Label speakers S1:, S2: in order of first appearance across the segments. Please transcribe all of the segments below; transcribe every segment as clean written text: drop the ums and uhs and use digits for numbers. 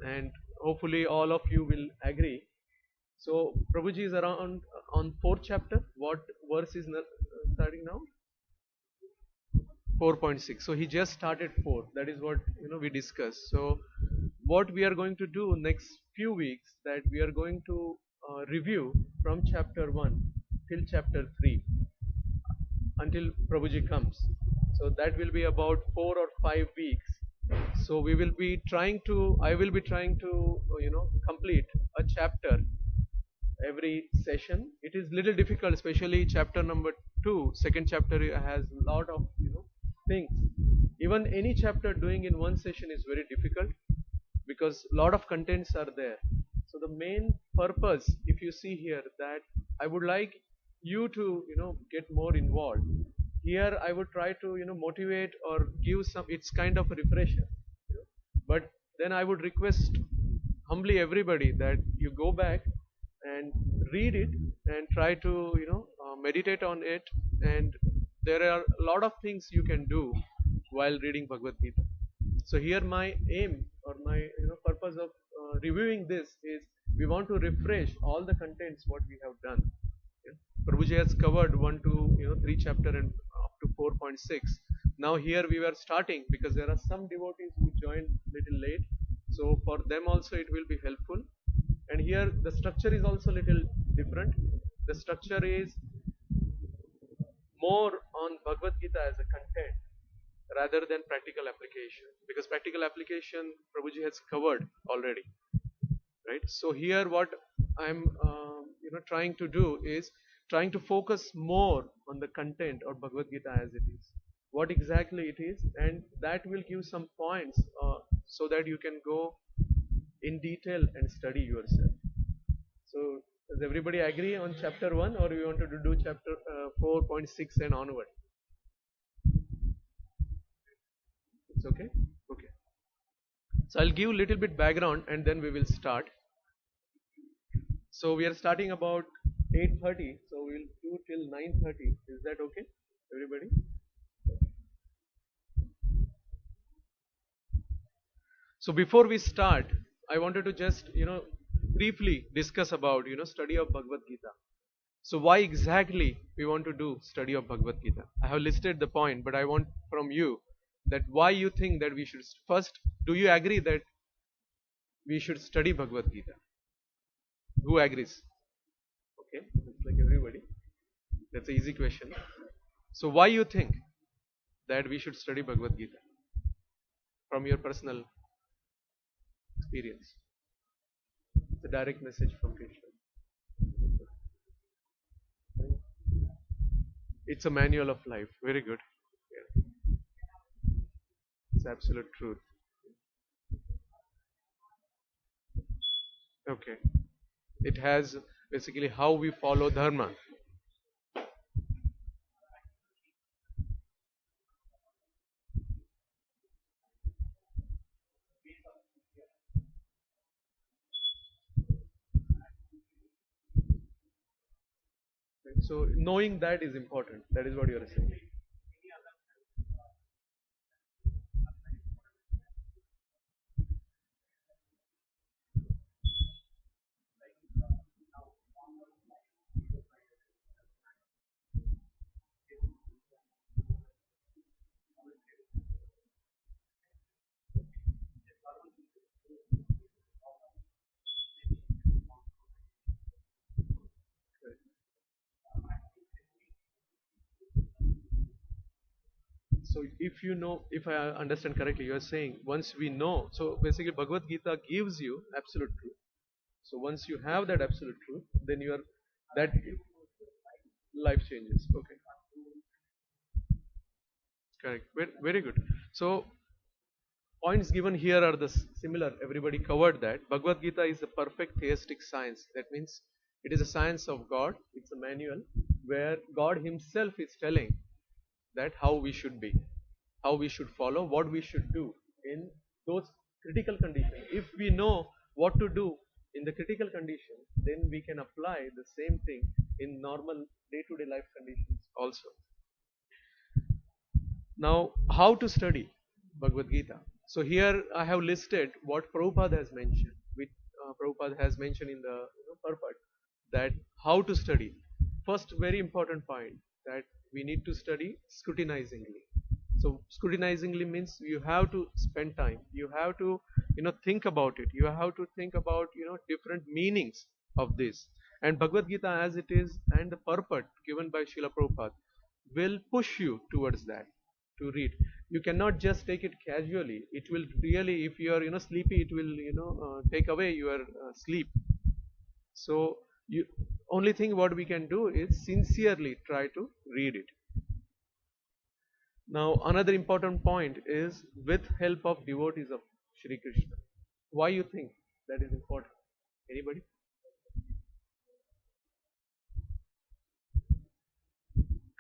S1: and hopefully all of you will agree. So Prabhuji is around on fourth chapter. What verse is starting now? 4.6. So he just started 4. That is what we discussed. So what we are going to do next few weeks, that we are going to review from chapter 1 till chapter 3 until Prabhuji comes. So that will be about 4 or 5 weeks. So we will be trying to, I will be trying to, complete a chapter every session. It is little difficult, especially chapter number 2. Second chapter has a lot of, things. Even any chapter doing in one session is very difficult because a lot of contents are there. So the main purpose, if you see here, that I would like you to, get more involved. Here I would try to, motivate or give some, it's kind of a refresher. But then I would request humbly everybody that you go back and read it and try to, meditate on it. And there are a lot of things you can do while reading Bhagavad Gita. So here my aim or my purpose of reviewing this is we want to refresh all the contents what we have done. Yeah. Prabhuji has covered 1 to 3 chapter and up to 4.6. Now here we were starting because there are some devotees who joined little late. So for them also it will be helpful. And here the structure is also little different. The structure is more on Bhagavad Gita as a content rather than practical application, because practical application Prabhuji has covered already, right? So here what I'm trying to do is trying to focus more on the content of Bhagavad Gita as it is, what exactly it is, and that will give some points so that you can go in detail and study yourself. So does everybody agree on chapter 1, or we wanted to do chapter 4.6 and onward? It's okay? Okay. So I'll give a little bit background and then we will start. So we are starting about 8:30, so we'll do till 9:30. Is that okay, everybody? So before we start, I wanted to just briefly discuss about study of Bhagavad Gita. So why exactly we want to do study of Bhagavad Gita? I have listed the point, but I want from you that why you think that we should first. Do you agree that we should study Bhagavad Gita? Who agrees? Okay, it's like everybody. That's an easy question. So why you think that we should study Bhagavad Gita from your personal experience? It's a direct message from Krishna. It's a manual of life. Very good. Yeah. It's absolute truth. Okay. It has basically how we follow dharma. So knowing that is important. That is what you are saying. So if you know, if I understand correctly, you are saying once we know, so basically Bhagavad Gita gives you absolute truth. So once you have that absolute truth, then you are, that life changes. Okay, correct. Very, very good. So points given here are the similar. Everybody covered that. Bhagavad Gita is a perfect theistic science. That means it is a science of God. It's a manual where God Himself is telling that how we should be, how we should follow, what we should do in those critical conditions. If we know what to do in the critical condition, then we can apply the same thing in normal day-to-day life conditions also. Now, how to study Bhagavad Gita? So here I have listed what Prabhupada has mentioned, which Prabhupada has mentioned in the purport, that how to study. First, very important point, that we need to study scrutinizingly. So scrutinizingly means you have to spend time. You have to think about it. You have to think about different meanings of this. And Bhagavad Gita as it is and the purport given by Srila Prabhupada will push you towards that to read. You cannot just take it casually. It will really, if you are sleepy, it will take away your sleep. So you only thing what we can do is sincerely try to read it. Now another important point is with help of devotees of Shri Krishna. Why you think that is important? Anybody?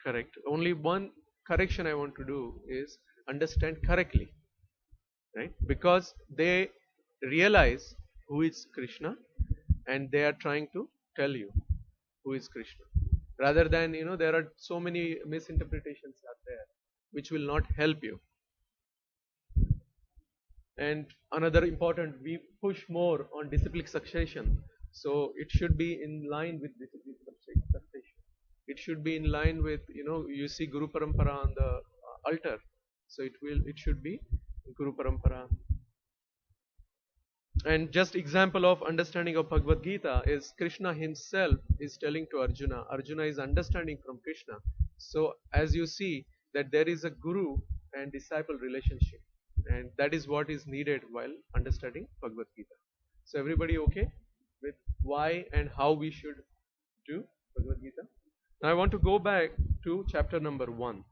S1: Correct. Only one correction I want to do is understand correctly, right? Because they realize who is Krishna and they are trying to tell you who is Krishna. Rather than, there are so many misinterpretations are there which will not help you. And another important, we push more on disciplic succession. So it should be in line with disciplic succession. It should be in line with, you see Guru Parampara on the altar. So it should be Guru Parampara. And just example of understanding of Bhagavad Gita is Krishna himself is telling to Arjuna. Arjuna is understanding from Krishna. So as you see that there is a guru and disciple relationship, and that is what is needed while understanding Bhagavad Gita. So everybody okay with why and how we should do Bhagavad Gita? Now I want to go back to chapter number 1.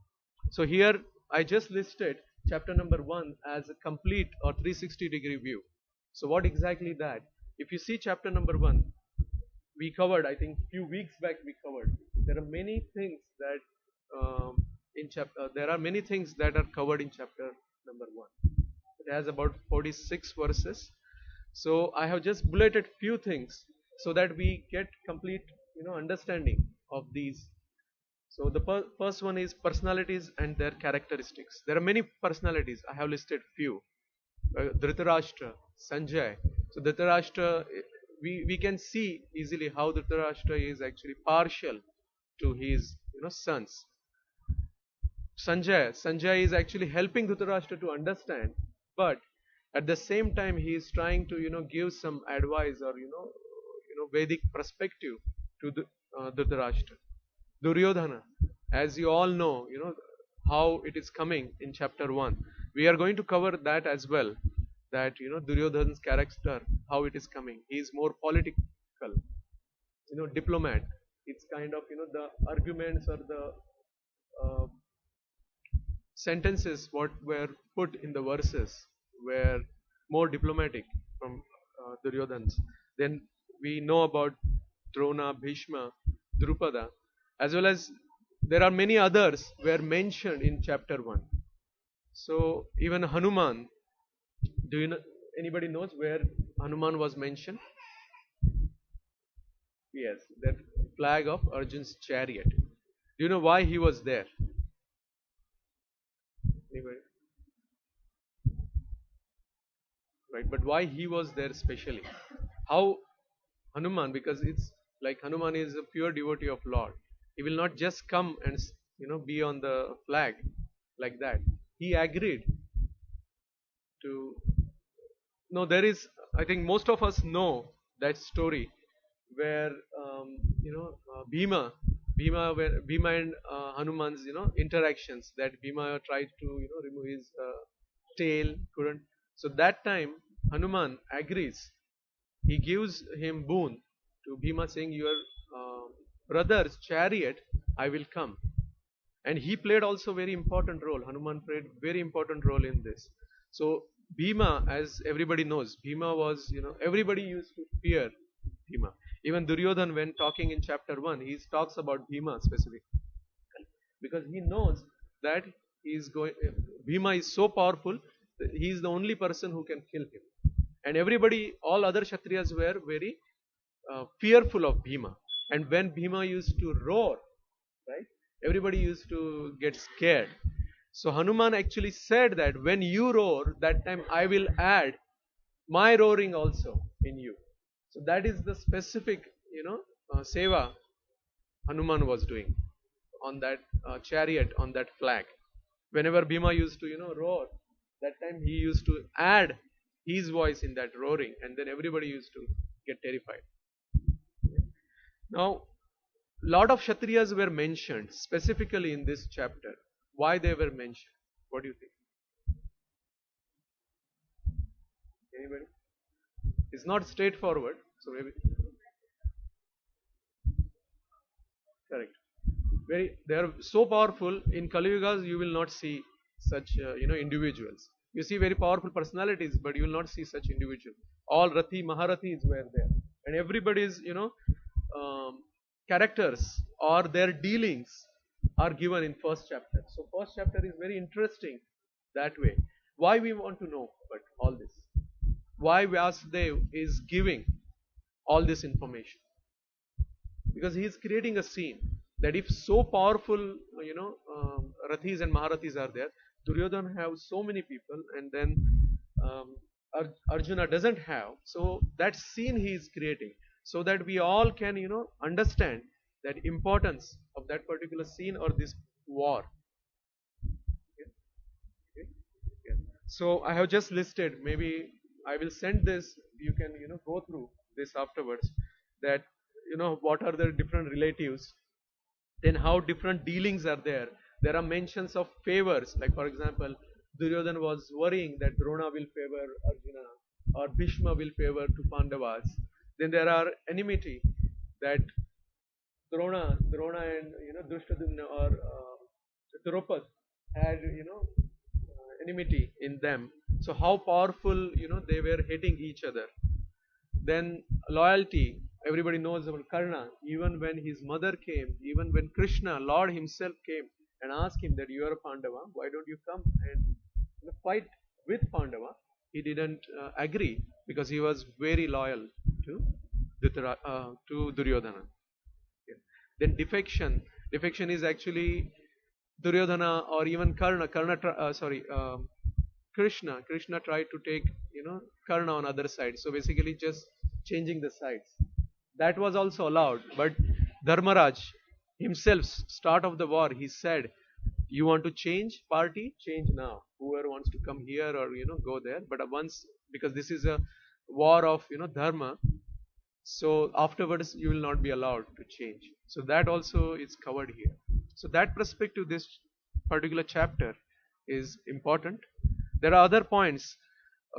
S1: So here I just listed chapter number 1 as a complete or 360-degree view. So what exactly that? If you see chapter number 1, we covered, I think few weeks back we covered. There are many things that there are many things that are covered in chapter number 1. It has about 46 verses. So I have just bulleted few things so that we get complete understanding of these. So the first one is personalities and their characteristics. There are many personalities. I have listed few. Dhritarashtra, Sanjay. So Dhritarashtra, we can see easily how Dhritarashtra is actually partial to his sons. Sanjay is actually helping Dhritarashtra to understand, but at the same time he is trying to give some advice or Vedic perspective to Dhritarashtra. Duryodhana, as you all know, how it is coming in chapter 1. We are going to cover that as well. That Duryodhana's character, how it is coming. He is more political, diplomat. It's kind of the arguments or the sentences what were put in the verses were more diplomatic from Duryodhana's. Then we know about Drona, Bhishma, Drupada, as well as there are many others were mentioned in chapter 1. So even Hanuman, do you know, anybody knows where Hanuman was mentioned? Yes, that flag of Arjun's chariot. Do you know why he was there? Anybody? Right, but why he was there specially? How Hanuman? Because it's like Hanuman is a pure devotee of Lord. He will not just come and be on the flag like that. He agreed to. No, there is. I think most of us know that story where Bhima and Hanuman's interactions. That Bhima tried to remove his tail, couldn't. So that time Hanuman agrees. He gives him boon to Bhima, saying, "Your brother's chariot, I will come." And he played also very important role. Hanuman played very important role in this. So Bhima, as everybody knows, Bhima was, everybody used to fear Bhima. Even Duryodhan, when talking in chapter 1, he talks about Bhima specifically. Because he knows that Bhima is so powerful, he is the only person who can kill him. And everybody, all other Kshatriyas were very fearful of Bhima. And when Bhima used to roar, right, everybody used to get scared. So Hanuman actually said that when you roar, that time I will add my roaring also in you. So that is the specific, seva Hanuman was doing on that chariot, on that flag. Whenever Bhima used to, roar, that time he used to add his voice in that roaring, and then everybody used to get terrified. Now, lot of Kshatriyas were mentioned specifically in this chapter. Why they were mentioned? What do you think? Anybody? It's not straightforward, so maybe correct. Very, they are so powerful. In Kali Yugas, you will not see such individuals. You see very powerful personalities, but you will not see such individuals. All Rathi Maharathis were there, and everybody's characters or their dealings are given in first chapter. So first chapter is very interesting that way. Why we want to know but all this? Why Vyasdev is giving all this information? Because he is creating a scene that if so powerful, Rathis and Maharathis are there, Duryodhana have so many people, and then Arjuna doesn't have. So that scene he is creating, so that we all can, understand that importance of that particular scene or this war. Okay? Okay? Yeah. So I have just listed. Maybe I will send this. You can, go through this afterwards. That what are the different relatives, then how different dealings are there. There are mentions of favors, like for example, Duryodhana was worrying that Drona will favor Arjuna or Bhishma will favor to Pandavas. Then there are enmity that Drona and Drushtadumna or Draupad had enmity in them. So how powerful they were hating each other. Then loyalty. Everybody knows about Karna. Even when his mother came, even when Krishna, Lord himself came and asked him that you are a Pandava, why don't you come and fight with Pandava? He didn't agree because he was very loyal to Duryodhana. Yeah. Then defection. Defection is actually Duryodhana or even Karna. Krishna. Krishna tried to take Karna on other side. So basically just changing the sides. That was also allowed. But Dharmaraj himself, start of the war, he said, you want to change party? Change now. Whoever wants to come here or go there. But once, because this is a war of dharma, so afterwards you will not be allowed to change. So that also is covered here. So that perspective, this particular chapter is important. There are other points.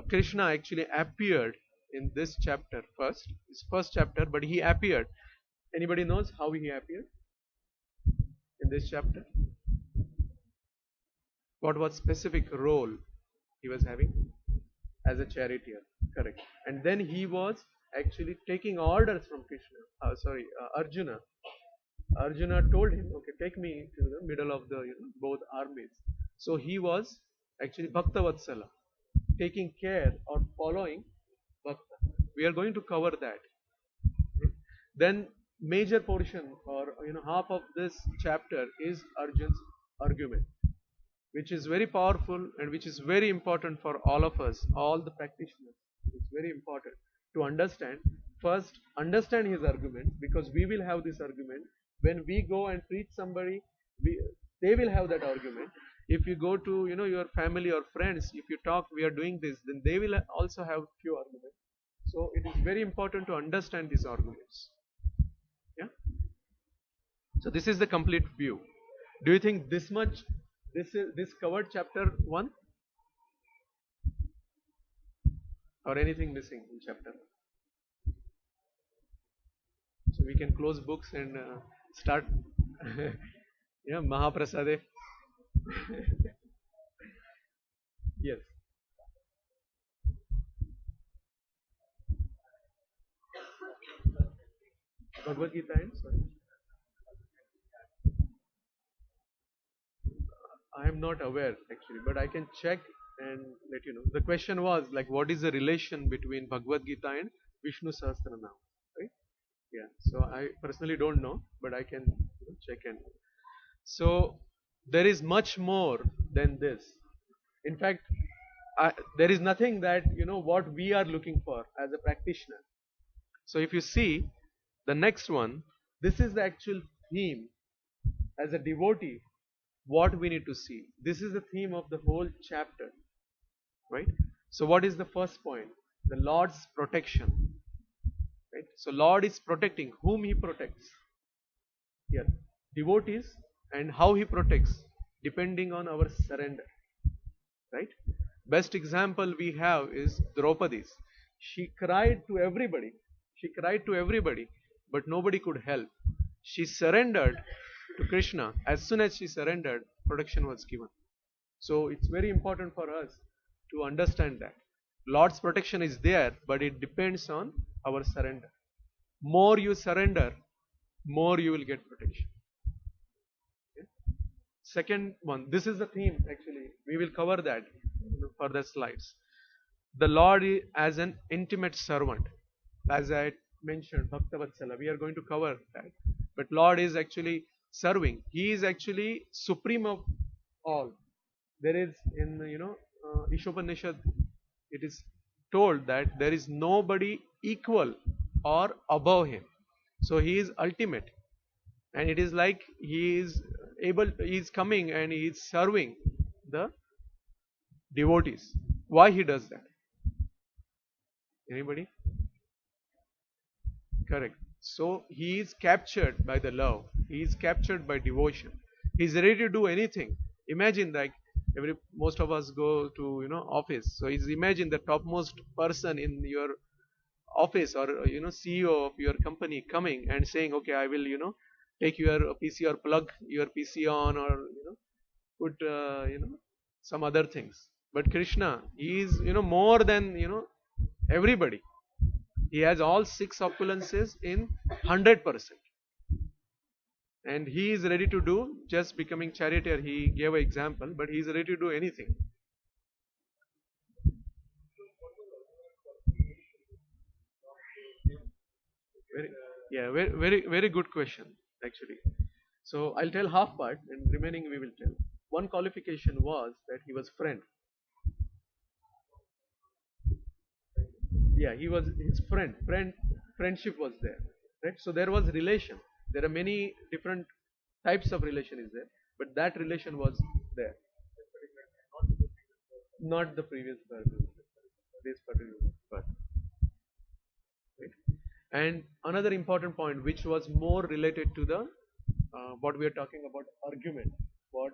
S1: Krishna actually appeared in this chapter first. It's first chapter, but he appeared. Anybody knows how he appeared in this chapter? What was specific role he was having? As a charioteer, correct. And then he was actually taking orders from Arjuna. Arjuna told him, okay, take me to the middle of the both armies. So he was actually Bhakta Vatsala, taking care or following Bhakta. We are going to cover that. Okay. Then major portion or half of this chapter is Arjun's argument, which is very powerful and which is very important for all of us, all the practitioners. It's very important to understand. First, understand his argument, because we will have this argument. When we go and treat somebody, they will have that argument. If you go to your family or friends, if you talk, we are doing this, then they will also have few arguments. So it is very important to understand these arguments. Yeah. So this is the complete view. Do you think this much? This covered chapter 1, or anything missing in chapter 1? So we can close books and start. Yeah, Mahaprasade. Yes. Bhagavad Gita and sorry. I am not aware actually, but I can check and let you know. The question was like, what is the relation between Bhagavad Gita and Vishnu Sahasranam? Right? Yeah. So I personally don't know, but I can check and. So there is much more than this. In fact, there is nothing that, what we are looking for as a practitioner. So if you see the next one, this is the actual theme as a devotee, what we need to see. This is the theme of the whole chapter, right? So what is the first point? The Lord's protection, right? So Lord is protecting. Whom He protects? Here, devotees, and how He protects, depending on our surrender, right? Best example we have is Draupadi's. She cried to everybody. She cried to everybody, but nobody could help. She surrendered to Krishna. As soon as she surrendered, protection was given. So it's very important for us to understand that Lord's protection is there, but it depends on our surrender. More you surrender, more you will get protection. Okay? Second one, this is the theme actually. We will cover that in the further slides. The Lord as an intimate servant, as I mentioned, Bhaktavatsala. We are going to cover that. But Lord is actually serving. He is actually supreme of all. There is in Ishopanishad, it is told that there is nobody equal or above him. So he is ultimate, and it is like he is coming and he is serving the devotees. Why he does that? Anybody? Correct. So he is captured by the love. He is captured by devotion. He is ready to do anything. Imagine, like, most of us go to office. So imagine the topmost person in your office, or CEO of your company coming and saying, okay, I will take your PC or plug your PC on, or put some other things. But Krishna, he is more than everybody. He has all six opulences in 100%. And he is ready to do, just becoming charioteer, he gave an example, but he is ready to do anything. Very good question, actually. So I'll tell half part, and remaining we will tell. One qualification was that he was friend. Yeah, he was his friend. Friendship was there, right? So there was relation. There are many different types of relation is there, but that relation was there. Not the previous birth, this particular birth. Right? And another important point, which was more related to the what we are talking about, argument, what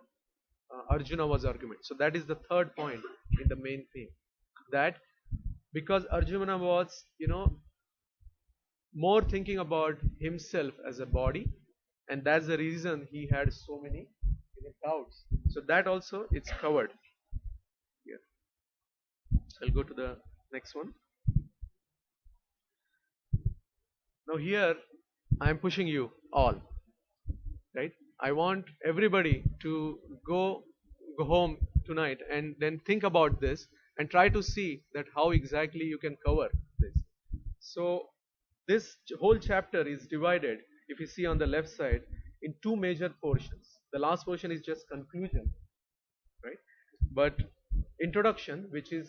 S1: Arjuna was argument. So that is the third point in the main theme, that because Arjuna was more thinking about himself as a body, and that's the reason he had so many doubts. So that also it's covered here. So I'll go to the next one. Now here I am pushing you all, right? I want everybody to go home tonight and then think about this and try to see that how exactly you can cover this. So this whole chapter is divided, if you see on the left side, in two major portions. The last portion is just conclusion, right? But introduction, which is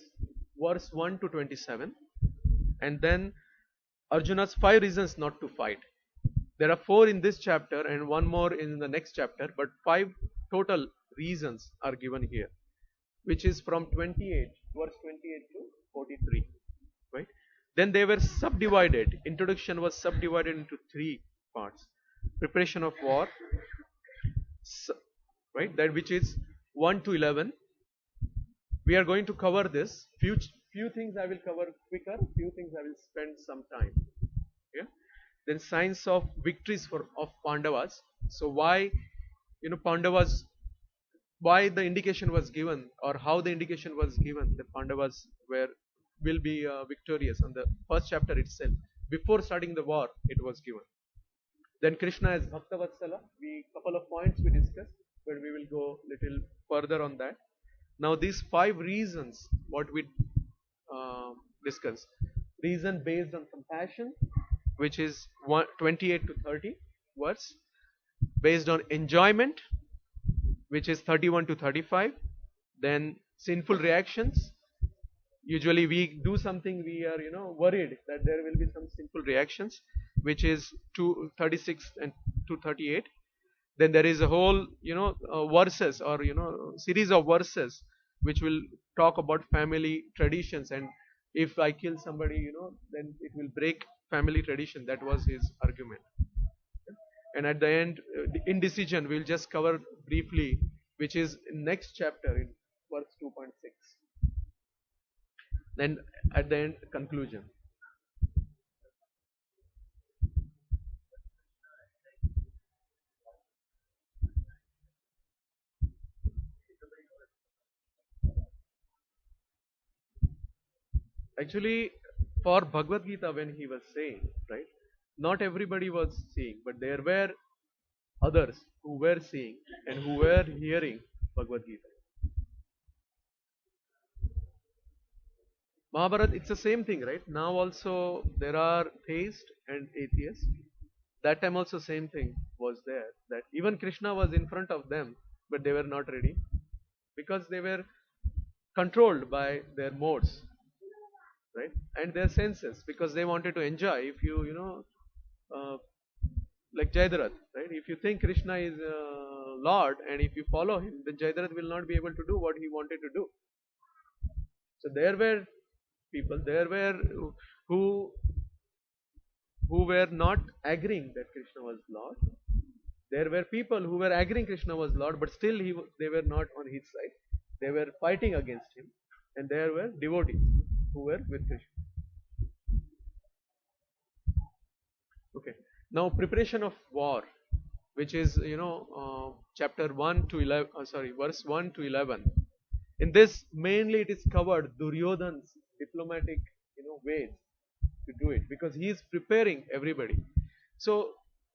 S1: verse 1 to 27, and then Arjuna's 5 reasons not to fight. There are 4 in this chapter and 1 more in the next chapter, but 5 total reasons are given here, which is from 28, verse 28 to 43, right? Then they were subdivided. Introduction was subdivided into 3 parts. Preparation of war, right? That which is 1 to 11. We are going to cover this. Few things I will cover quicker. Few things I will spend some time. Yeah. Then signs of victories of Pandavas. So why Pandavas? Why the indication was given, or how the indication was given that Pandavas will be victorious on the first chapter itself. Before starting the war, it was given. Then Krishna as Bhaktavatsala. Couple of points we discussed, but we will go little further on that. Now these 5 reasons, what we discuss. Reason based on compassion, which is 28 to 30 words. Based on enjoyment, which is 31 to 35. Then sinful reactions. Usually we do something, we are worried that there will be some sinful reactions, which is 36 and to 38. Then there is a whole verses, or series of verses which will talk about family traditions, and if I kill somebody, then it will break family tradition. That was his argument. And at the end, indecision we'll just cover briefly, which is in next chapter in verse 2.6. Then at the end, conclusion. Actually, for Bhagavad Gita, when he was saying, right, not everybody was seeing, but there were others who were seeing and who were hearing Bhagavad Gita. Mahabharata, it's the same thing, right? Now also there are theists and atheists. That time also same thing was there, that even Krishna was in front of them, but they were not ready because they were controlled by their modes, right, and their senses, because they wanted to enjoy. If uh, like Jayadratha, right? If you think Krishna is Lord and if you follow him, then Jayadratha will not be able to do what he wanted to do. So there were people, there were who who were not agreeing that Krishna was Lord. There were people who were agreeing Krishna was Lord, but still they were not on his side. They were fighting against him, and there were devotees who were with Krishna. Okay. Now preparation of war, which is chapter 1 to 11. Verse 1 to 11. In this mainly it is covered Duryodhan's diplomatic ways to do it, because he is preparing everybody. So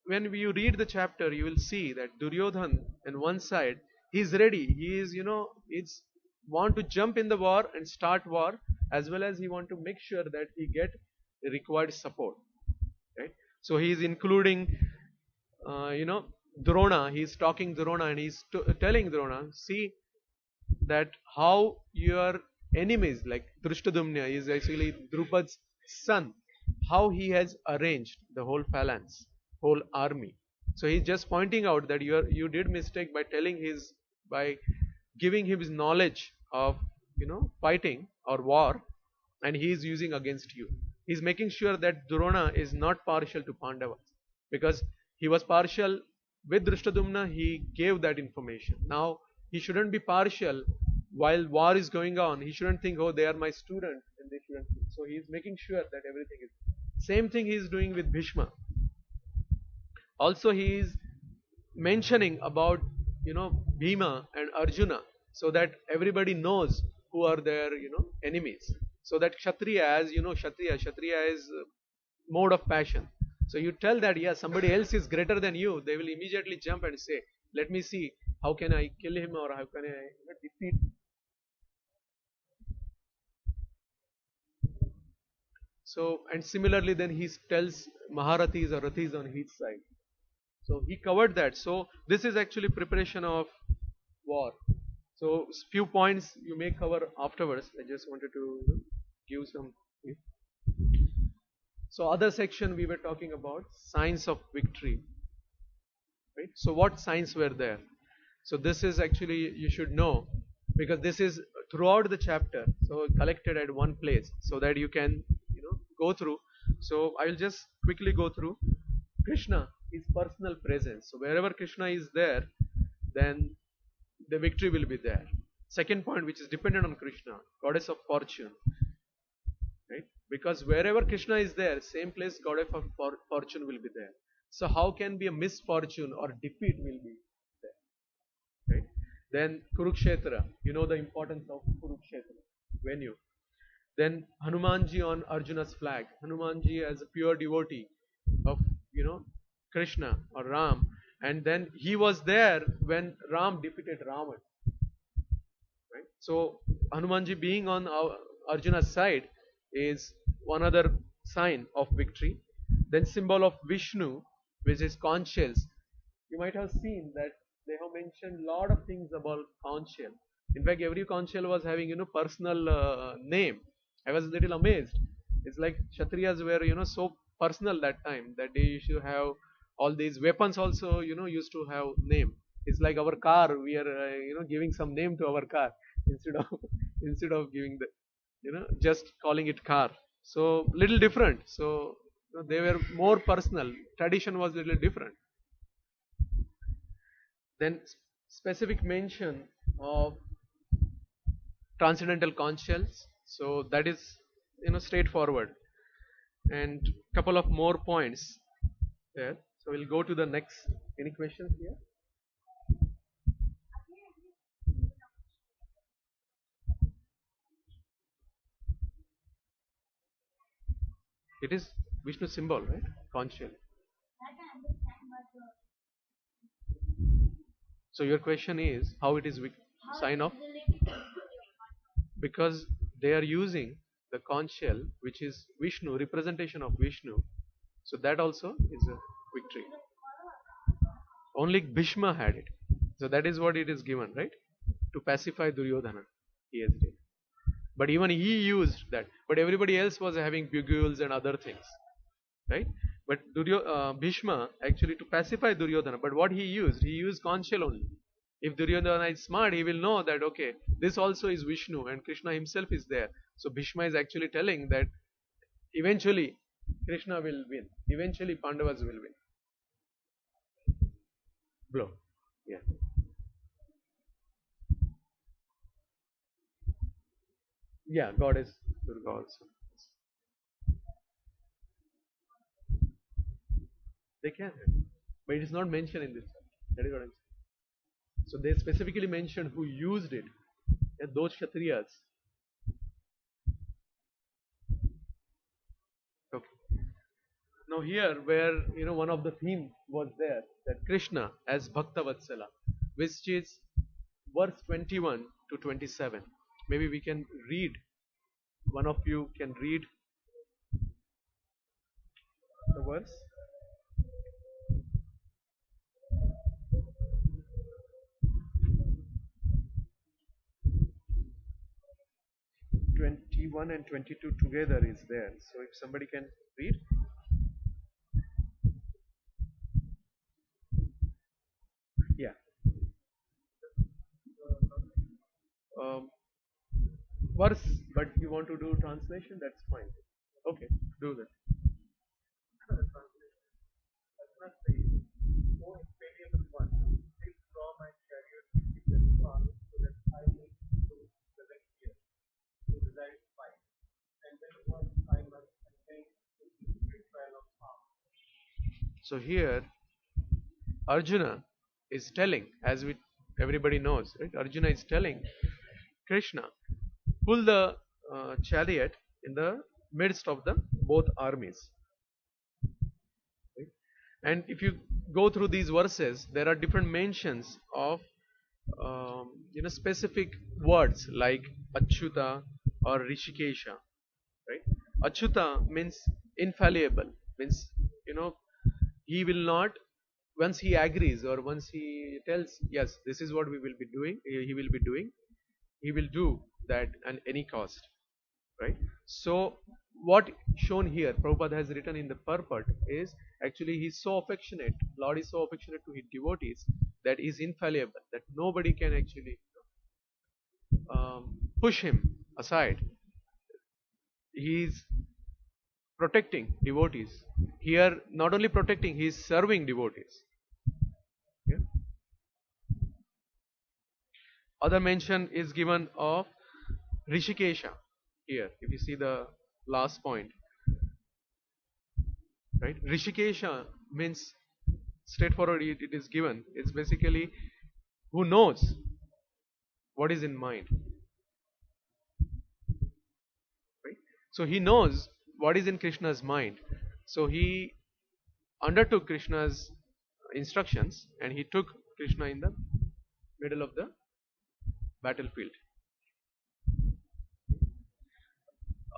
S1: when you read the chapter, you will see that Duryodhan on one side, he is ready. He is it's want to jump in the war and start war, as well as he want to make sure that he get the required support. Right. So he is including Drona. He is talking Drona, and he is telling Drona, see that how your enemies, like Drushtadumna is actually Drupad's son, how he has arranged the whole phalanx, whole army. So he's just pointing out that you did mistake by giving him his knowledge of fighting or war, and he is using against you. He's making sure that Drona is not partial to Pandavas, because he was partial with Drushtadumna. He gave that information. Now he shouldn't be partial while war is going on. He shouldn't think, oh, they are my student and they shouldn't think. So he is making sure that everything is. Same thing he is doing with Bhishma. Also he is mentioning about Bhima and Arjuna, so that everybody knows who are their enemies. So that Kshatriya, as Kshatriya is mode of passion. So you tell that, yeah, somebody else is greater than you, they will immediately jump and say, let me see, how can I kill him, or how can I defeat him? So, and similarly then he tells Maharathis or Rathis on his side. So he covered that. So this is actually preparation of war. So few points you may cover afterwards. I just wanted to give some. So other section we were talking about signs of victory. Right? So what signs were there? So this is actually, you should know, because this is throughout the chapter, so collected at one place, so that you can go through. So I will just quickly go through. Krishna, his personal presence. So wherever Krishna is there, then the victory will be there. Second point, which is dependent on Krishna, goddess of fortune. Right? Because wherever Krishna is there, same place goddess of fortune will be there. So how can be a misfortune or defeat will be there? Right? Then Kurukshetra, you know the importance of Kurukshetra, venue. Then Hanumanji on Arjuna's flag. Hanumanji as a pure devotee of Krishna or Ram, and then he was there when Ram defeated Ravan. Right? So Hanumanji being on Arjuna's side is one other sign of victory. Then symbol of Vishnu, which is conch shells. You might have seen that they have mentioned lot of things about conch shell. In fact, every conch shell was having personal name. I was a little amazed. It's like Kshatriyas were so personal that time that they used to have all these weapons also used to have name. It's like our car. We are giving some name to our car instead of instead of giving the just calling it car. So little different. So they were more personal. Tradition was little different. Then specific mention of transcendental conch shells. So that is straightforward. And couple of more points there. So we'll go to the next. Any questions here? It is Vishnu symbol, right? Conch shell. So your question is how it is sign of, because they are using the conch shell, which is Vishnu, representation of Vishnu. So that also is a victory. Only Bhishma had it. So that is what it is given, right? To pacify Duryodhana. He has did. But even he used that. But everybody else was having bugles and other things, right? But Bhishma actually to pacify Duryodhana. But what he used conch shell only. If Duryodhana is smart, he will know that okay, this also is Vishnu and Krishna himself is there. So Bhishma is actually telling that eventually Krishna will win. Eventually Pandavas will win. Blow. Yeah. Yeah, goddess Durga also. They can have. But it is not mentioned in this. That is what I'm saying. So they specifically mentioned who used it. And those Kshatriyas. Okay. Now here where one of the theme was there that Krishna as Bhakta Vatsala, which is verse 21 to 27. Maybe we can read. One of you can read the verse. 21 and 22 together is there. So if somebody can read. Yeah. Um, verse, but you want to do translation, that's fine. Okay, do that. So here Arjuna is telling, as we everybody knows, right? Arjuna is telling Krishna, pull the chariot in the midst of the both armies. Right? And if you go through these verses, there are different mentions of specific words like Achyuta or Rishikesha. Right? Achyuta means infallible, means he will not, once he agrees or once he tells yes, this is what we will be doing, he will be doing, he will do that at any cost, right? So what shown here Prabhupada has written in the purport is actually he's so affectionate, Lord is so affectionate to his devotees that is infallible, that nobody can actually push him aside. He is protecting devotees here, not only protecting, he is serving devotees. Yeah. Other mention is given of Rishikesha here. If you see the last point, right? Rishikesha means straightforward. It is given. It's basically who knows what is in mind, right? So he knows what is in Krishna's mind. So he undertook Krishna's instructions and he took Krishna in the middle of the battlefield.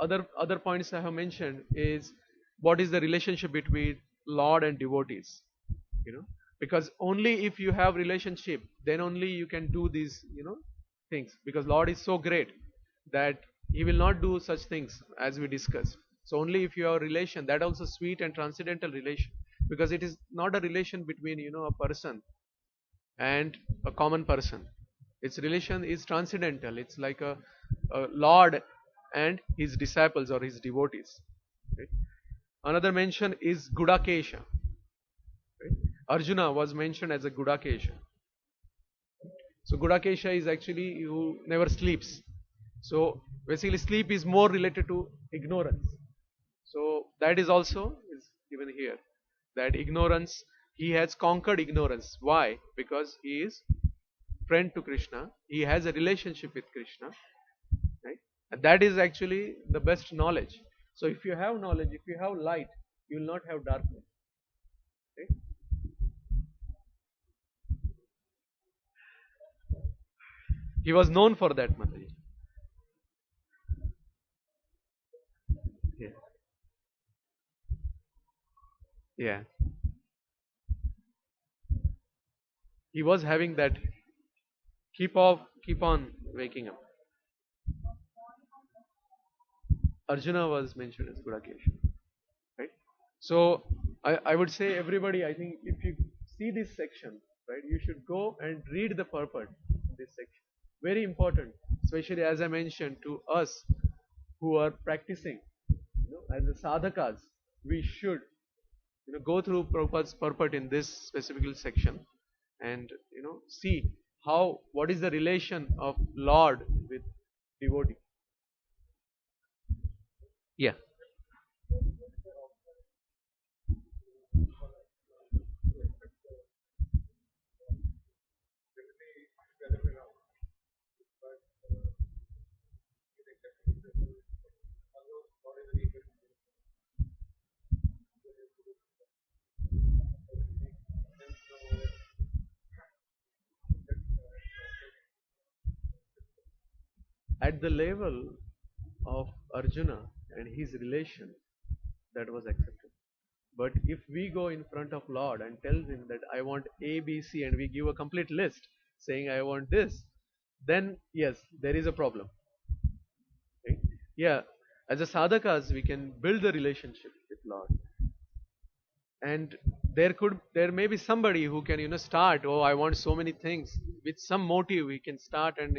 S1: Other points I have mentioned is what is the relationship between Lord and devotees. Because only if you have relationship, then only you can do these, things. Because Lord is so great that He will not do such things as we discussed. So only if you have a relation, that also sweet and transcendental relation, because it is not a relation between a person and a common person. Its relation is transcendental. It's like a Lord and His disciples or His devotees. Right? Another mention is Gudakesha. Right? Arjuna was mentioned as a Gudakesha. So Gudakesha is actually who never sleeps. So basically sleep is more related to ignorance. So that is also is given here. That ignorance, he has conquered ignorance. Why? Because he is friend to Krishna. He has a relationship with Krishna. Right? And that is actually the best knowledge. So if you have knowledge, if you have light, you will not have darkness. Right? He was known for that, Mataji. Yeah. Yeah. He was having that keep on waking up. Arjuna was mentioned as Gudakesha. Right? So I would say everybody, I think if you see this section, right, you should go and read the purport in this section. Very important, especially as I mentioned to us who are practicing, as the sadhakas, we should go through Prabhupada's purport in this specific section and see how what is the relation of Lord with devotee. Yeah. At the level of Arjuna and his relation, that was accepted. But if we go in front of Lord and tell him that I want A, B, C, and we give a complete list saying I want this, then yes, there is a problem. Right? Yeah, as a sadhakas, we can build the relationship with Lord, and there may be somebody who can start. Oh, I want so many things with some motive. We can start and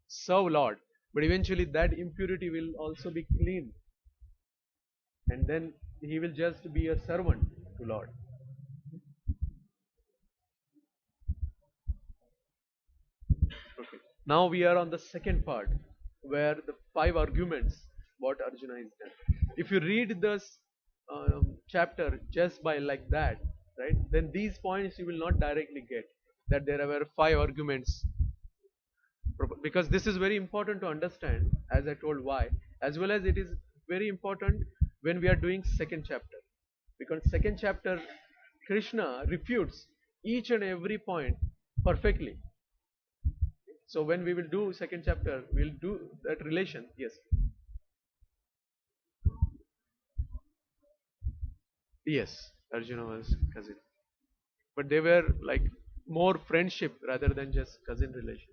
S1: serve Lord, but eventually that impurity will also be cleaned, and then he will just be a servant to Lord. Okay. Now we are on the second part where the five arguments what Arjuna is done. If you read this chapter just by like that, right, then these points you will not directly get that there were five arguments, because this is very important to understand, as I told why, as well as it is very important when we are doing second chapter, because second chapter Krishna refutes each and every point perfectly. So when we will do second chapter, we'll do that relation. Yes. Yes, Arjuna was cousin. But they were like more friendship rather than just cousin relationship.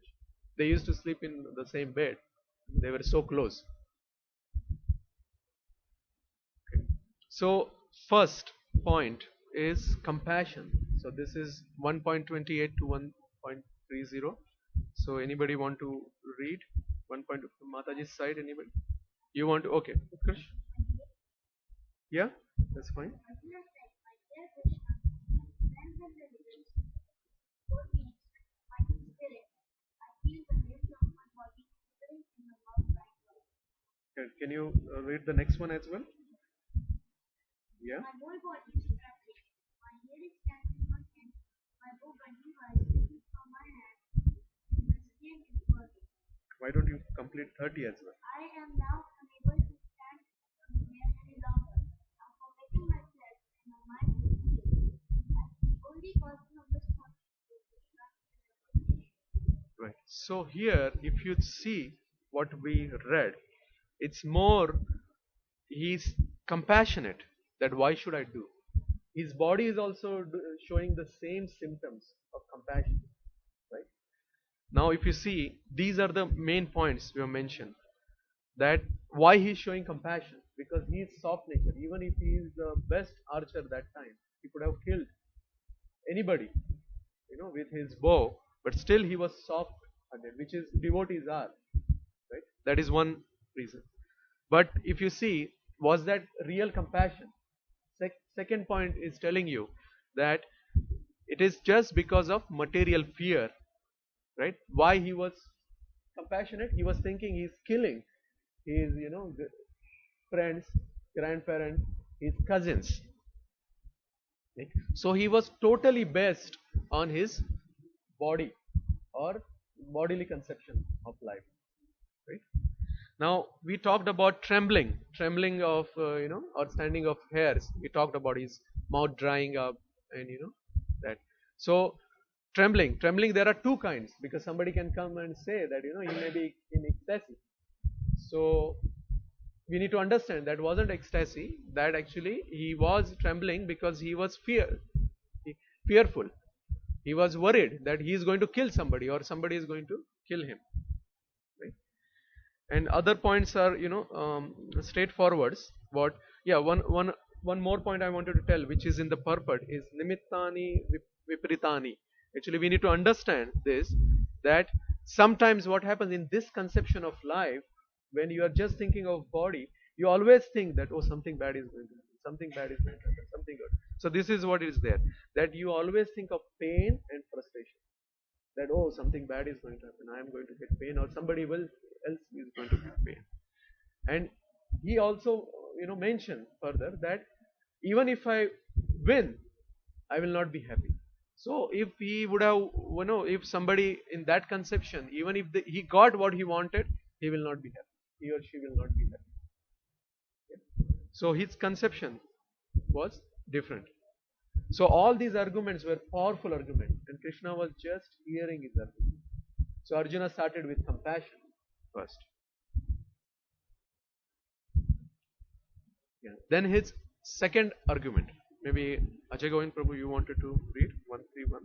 S1: They used to sleep in the same bed. They were so close. Okay. So first point is compassion. So this is 1.28 to 1.30. So anybody want to read 1. From Mataji's side? Anybody? You want to? Okay. Utkarsh? Yeah, that's fine. Can you read the next one as well? Yeah. Why don't you complete 30 as well? Right. So here, if you see what we read, it's more he's compassionate that why should I do? his body is also showing the same symptoms of compassion, right? Now, if you see, these are the main points we have mentioned. That why he is showing compassion, because he is soft natured. Even if he is the best archer that time, he could have killed anybody, with his bow, but still he was soft hearted, which is devotees are, right? That is one reason. But if you see, was that real compassion? Second point is telling you that it is just because of material fear, right? Why he was compassionate? He was thinking he's killing his, friends, grandparents, his cousins. Right? So he was totally based on his body or bodily conception of life. Right? Now we talked about trembling of or standing of hairs. We talked about his mouth drying up, and that. So trembling. There are two kinds, because somebody can come and say that he may be in ecstasy. So we need to understand that wasn't ecstasy. That actually he was trembling because he was fearful. He was worried that he is going to kill somebody or somebody is going to kill him. Right? And other points are straightforwards. What? Yeah, one more point I wanted to tell, which is in the purport, is nimittani vipritani. Actually, we need to understand this, that sometimes what happens in this conception of life, when you are just thinking of body, you always think that, oh, something bad is going to happen, something bad is going to happen, something good. So this is what is there, that you always think of pain and frustration, that, oh, something bad is going to happen, I am going to get pain, or somebody else is going to get pain. And he also mentioned further that even if I win, I will not be happy. So if he would have, if somebody in that conception, even if he got what he wanted, he will not be happy, he or she will not be happy. So his conception was different. So all these arguments were powerful arguments, and Krishna was just hearing his argument. So Arjuna started with compassion first. Yeah. Then his second argument. Maybe Ajay Govind Prabhu, you wanted to read 131.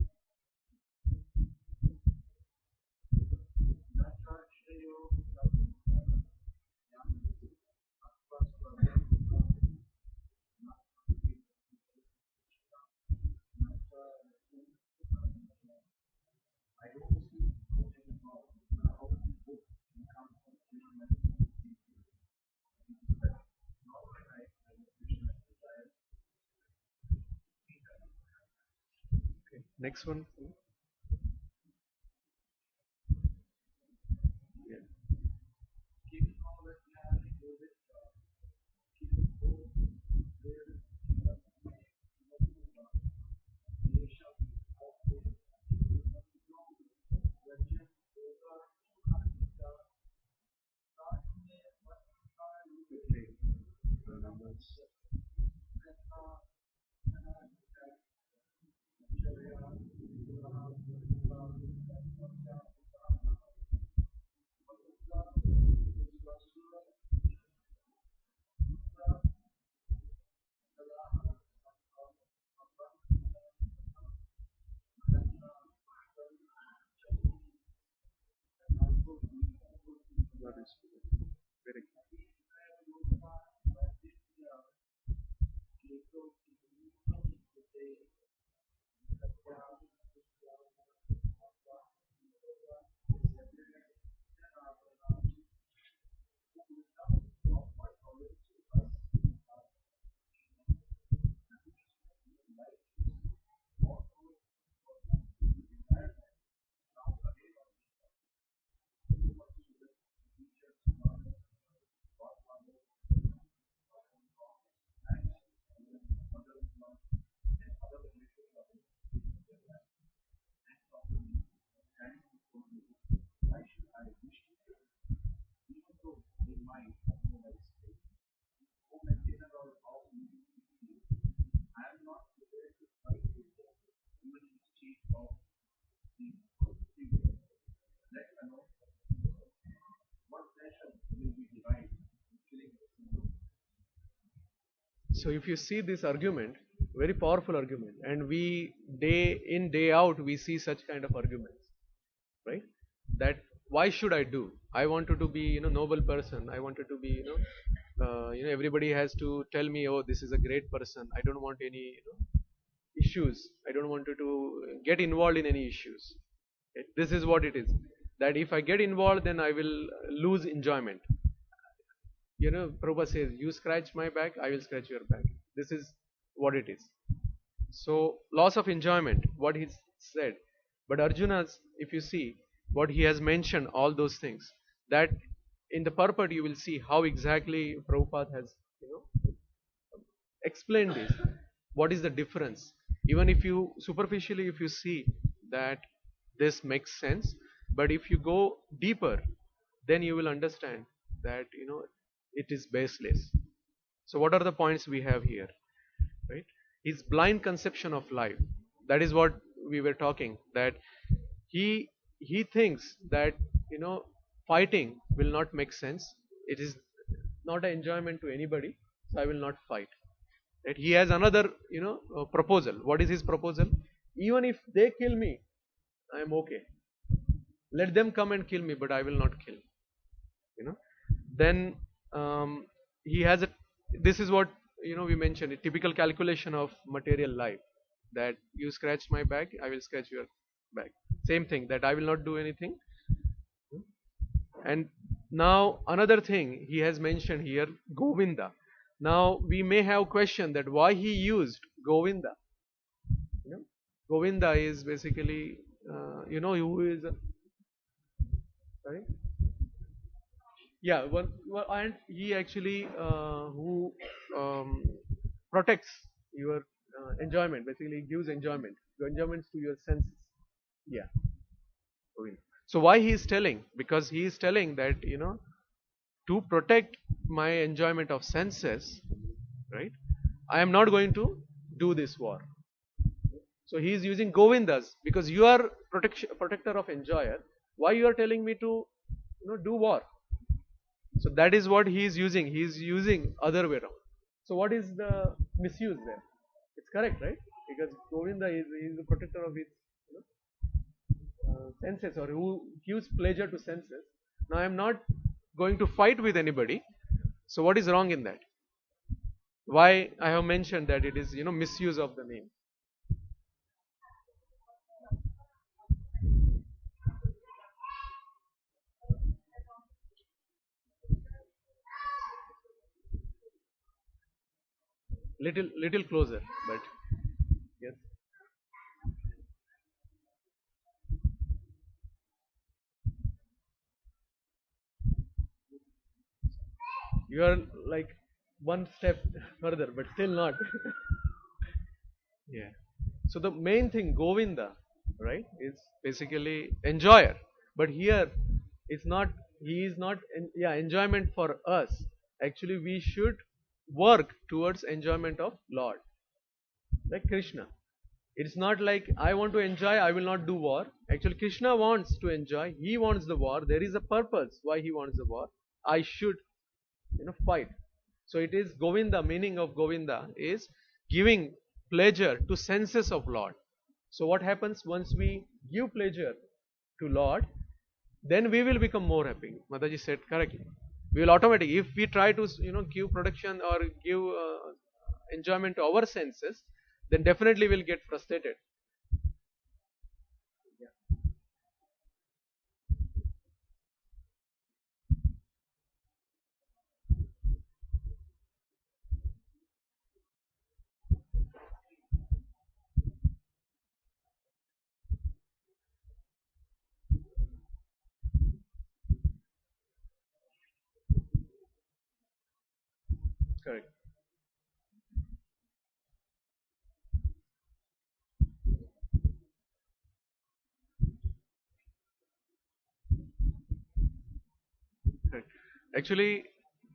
S1: Okay. Next one. Yeah. That is very good. So if you see this argument, Very powerful argument, and we day in day out we see such kind of arguments, right? That why should I do? I wanted to be, noble person. I wanted to be, everybody has to tell me, oh, this is a great person. I don't want any, issues. I don't want to get involved in any issues. This is what it is. That if I get involved, then I will lose enjoyment. Prabhupada says, you scratch my back, I will scratch your back. This is what it is. So, loss of enjoyment, what he said. But Arjuna's, if you see, what he has mentioned, all those things, that in the purport you will see how exactly Prabhupada has, explained this. What is the difference? Even if you, superficially, if you see that this makes sense, but if you go deeper, then you will understand that, it is baseless. So what are the points we have here? Right? His blind conception of life. That is what we were talking. That he thinks that fighting will not make sense. It is not an enjoyment to anybody. So I will not fight. Right? He has another proposal. What is his proposal? Even if they kill me, I am okay. Let them come and kill me, but I will not kill. Then he has a. This is what we mentioned, a typical calculation of material life, that you scratch my back, I will scratch your back. Same thing, that I will not do anything. And now another thing he has mentioned here, Govinda. Now we may have question that why he used Govinda. Govinda is basically, who is, sorry? Yeah, and he actually who protects your enjoyment, basically gives enjoyment to your senses. Yeah. So why he is telling? Because he is telling that to protect my enjoyment of senses, right? I am not going to do this war. So he is using Govindas, because you are protector of enjoyer. Why you are telling me to do war? So that is what he is using. He is using other way around. So what is the misuse there? It's correct, right? Because Govinda is the protector of his senses, or who gives pleasure to senses. Now I am not going to fight with anybody. So what is wrong in that? Why I have mentioned that it is misuse of the name. Little closer, but yes. You are like one step further, but still not. Yeah. So the main thing, Govinda, right, is basically enjoyer. But here, it's not. He is not. Enjoyment for us. Actually, we should work towards enjoyment of Lord, like Krishna. It's not like I want to enjoy, I will not do war. Actually, Krishna wants to enjoy. He wants the war. There is a purpose why he wants the war. I should, fight. So it is Govinda. Meaning of Govinda is giving pleasure to senses of Lord. So what happens once we give pleasure to Lord, then we will become more happy. Mataji said correctly. We will automatically, if we try to give production or give enjoyment to our senses, then definitely we'll get frustrated. Correct. Correct. Actually,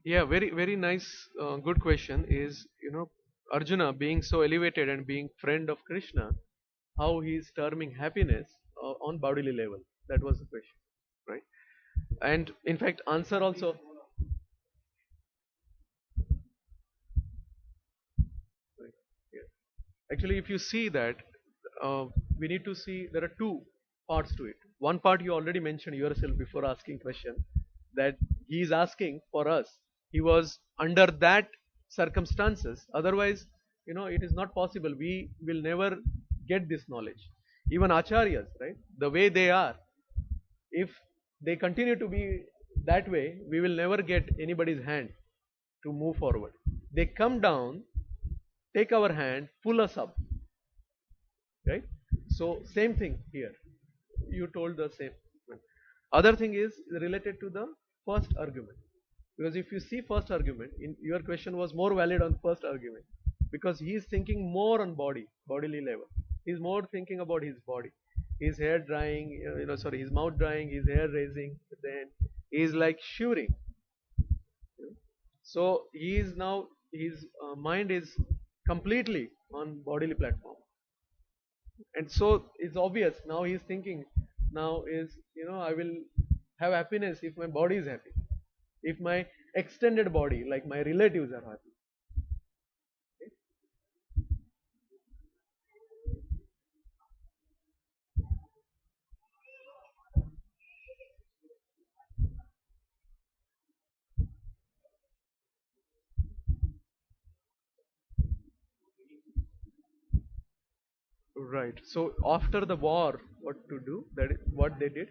S1: yeah, very nice, good question is, Arjuna being so elevated and being friend of Krishna, how he is terming happiness on bodily level. That was the question, right? And in fact, answer also. Right, yeah. Actually, if you see that, uh, we need to see there are two parts to it. One part you already mentioned yourself before asking question, that he is asking for us. He was under that circumstances. Otherwise, it is not possible. We will never get this knowledge. Even acharyas, right? The way they are, if they continue to be that way, we will never get anybody's hand to move forward. They come down, take our hand, pull us up, right? So same thing here. You told the same one. Other thing is related to the first argument, because if you see first argument, in your question was more valid on first argument, because he is thinking more on bodily level. He is more thinking about his body, his hair drying, sorry, his mouth drying, his hair raising, then he is like shivering. So he is now, his mind is completely on bodily platform, and so it's obvious now he's thinking now is, I will have happiness if my body is happy, if my extended body like my relatives are happy. Right. So after the war, what to do? That is what they did.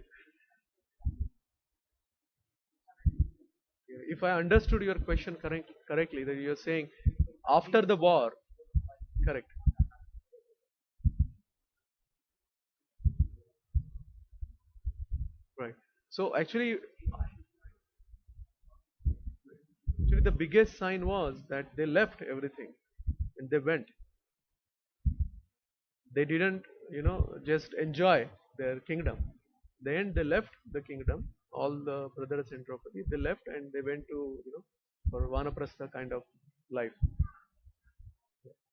S1: If I understood your question correctly, that you are saying after the war, correct? Right. So actually, the biggest sign was that they left everything and they went. They didn't, just enjoy their kingdom. Then they left the kingdom. All the brothers in Draupadi, they left and they went to, for Vanaprastha kind of life.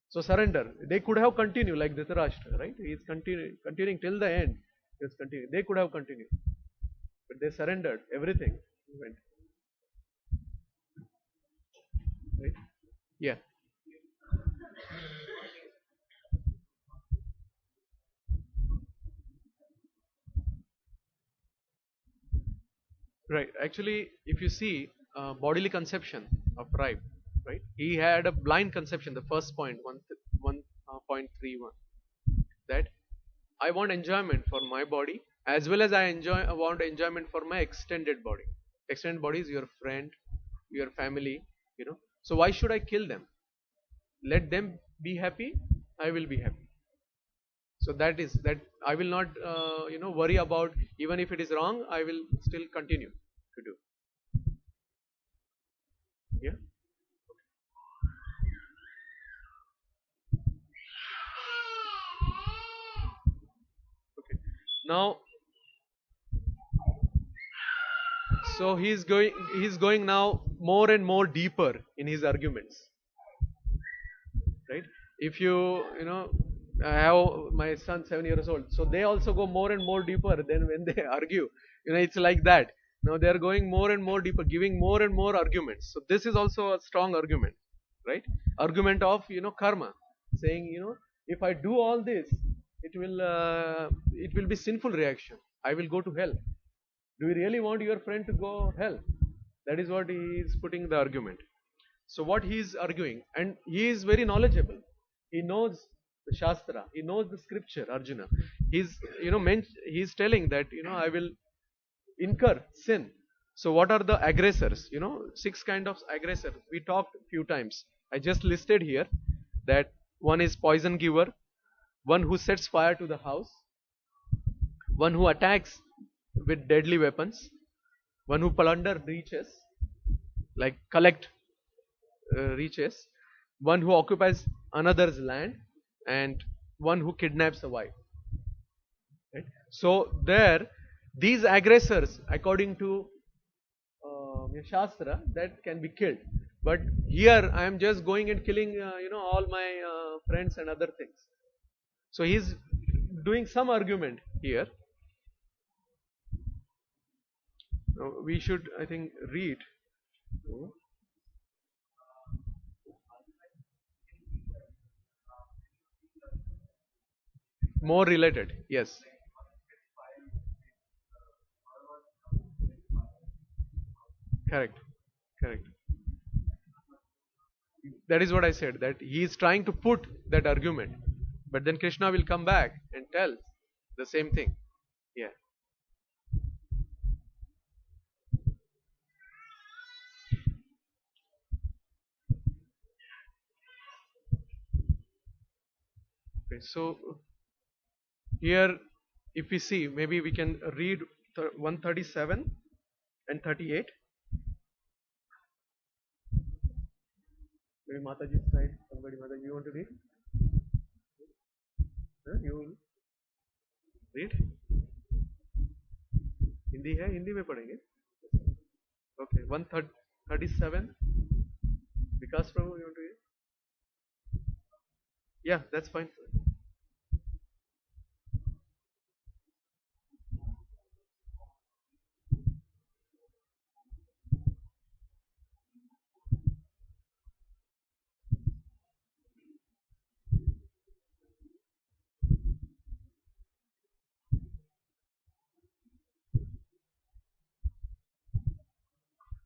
S1: So surrender. They could have continued like Dhritarashtra, right? He is continuing till the end. He is continuing. They could have continued, but they surrendered everything. Went, right? Yeah. Right. Actually, if you see bodily conception of Ripe, right? He had a blind conception. The first point, 1.31, that I want enjoyment for my body as well as I want enjoyment for my extended body. Extended body is your friend, your family, So why should I kill them? Let them be happy. I will be happy. So that is that. I will not, worry about, even if it is wrong. I will still continue to do. Yeah. Okay. Now, so he's going now more and more deeper in his arguments, right? If you know, I have my son 7 years old, so they also go more and more deeper than when they argue. It's like that. Now they are going more and more deeper, giving more and more arguments. So this is also a strong argument, right? Argument of, karma, saying, if I do all this, it will be sinful reaction. I will go to hell. Do you really want your friend to go hell? That is what he is putting the argument. So what he is arguing, and he is very knowledgeable. He knows the Shastra. He knows the scripture. Arjuna. He's telling that, I will incur sin. So what are the aggressors? Six kind of aggressors. We talked few times. I just listed here that one is poison giver, one who sets fire to the house, one who attacks with deadly weapons, one who plunder riches, like collect riches, one who occupies another's land, and one who kidnaps a wife. Right? So there, these aggressors, according to Shastra, that can be killed. But here I am just going and killing, all my friends and other things. So he's doing some argument here. We should, I think, read. more related. Yes, correct, correct. That is what I said, that he is trying to put that argument, but then Krishna will come back and tell the same thing. Yeah. Okay. So here, if we see, maybe we can read 137 and 38. Maybe Mataji's side, somebody, Mataji, you want to read? Huh? You will read? Hindi है, हिंदी में पढ़ेंगे. Okay, 137. Vikas Prabhu, you want to read? Yeah, that's fine.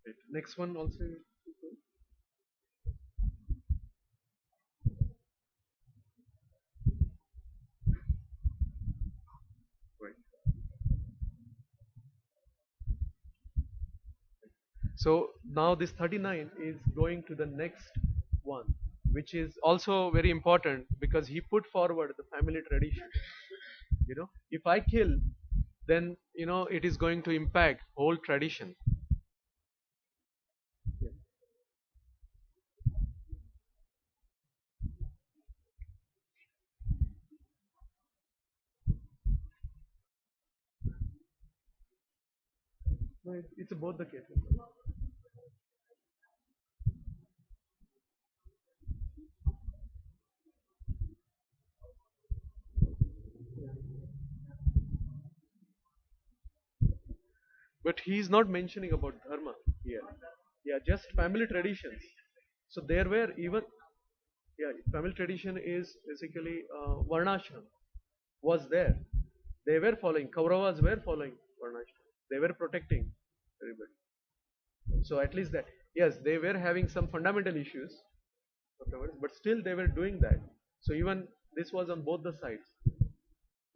S1: Right. Next one also. Right. So now this 39 is going to the next one, which is also very important because he put forward the family tradition. If I kill, then it is going to impact whole tradition. Yeah. No, it's both the cases. But he is not mentioning about dharma here. Yeah, just family traditions. So there were even, yeah, family tradition is basically varnashram was there. They were following, Kauravas were following varnashram. They were protecting everybody. So at least that, yes, they were having some fundamental issues, but still they were doing that. So even this was on both the sides,